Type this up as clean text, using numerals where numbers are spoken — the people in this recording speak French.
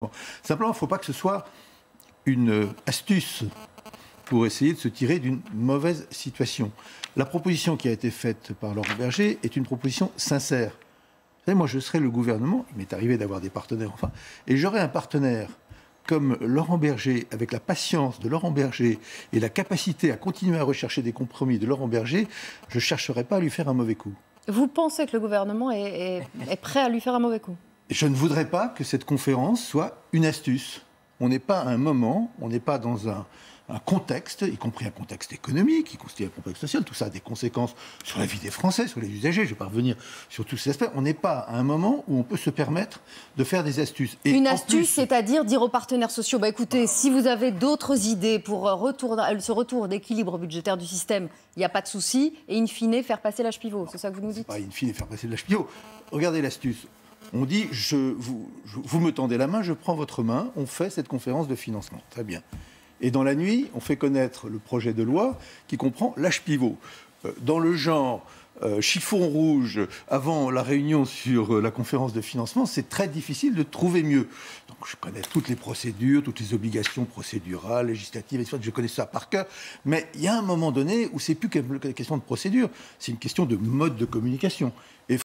Bon. Simplement, il ne faut pas que ce soit une astuce pour essayer de se tirer d'une mauvaise situation. La proposition qui a été faite par Laurent Berger est une proposition sincère. Vous savez, moi, je serais le gouvernement, il m'est arrivé d'avoir des partenaires, enfin, et j'aurais un partenaire comme Laurent Berger, avec la patience de Laurent Berger et la capacité à continuer à rechercher des compromis de Laurent Berger, je ne chercherais pas à lui faire un mauvais coup. Vous pensez que le gouvernement est prêt à lui faire un mauvais coup? Je ne voudrais pas que cette conférence soit une astuce. On n'est pas à un moment, on n'est pas dans un contexte, y compris un contexte économique, y compris un contexte social, tout ça a des conséquences sur la vie des Français, sur les usagers, je ne vais pas revenir sur tous ces aspects. On n'est pas à un moment où on peut se permettre de faire des astuces. Et une astuce, c'est-à-dire dire aux partenaires sociaux, écoutez, si vous avez d'autres idées pour ce retour d'équilibre budgétaire du système, il n'y a pas de souci, et in fine, faire passer l'âge pivot, c'est ça que vous nous dites? Pas in fine faire passer l'âge pivot. Regardez l'astuce. On dit, vous me tendez la main, je prends votre main, on fait cette conférence de financement. Très bien. Et dans la nuit, on fait connaître le projet de loi qui comprend l'âge pivot. Dans le genre chiffon rouge, avant la réunion sur la conférence de financement, c'est très difficile de trouver mieux. Donc je connais toutes les procédures, toutes les obligations procédurales, législatives, etc. Je connais ça par cœur. Mais il y a un moment donné où c'est plus qu'une question de procédure, c'est une question de mode de communication. Et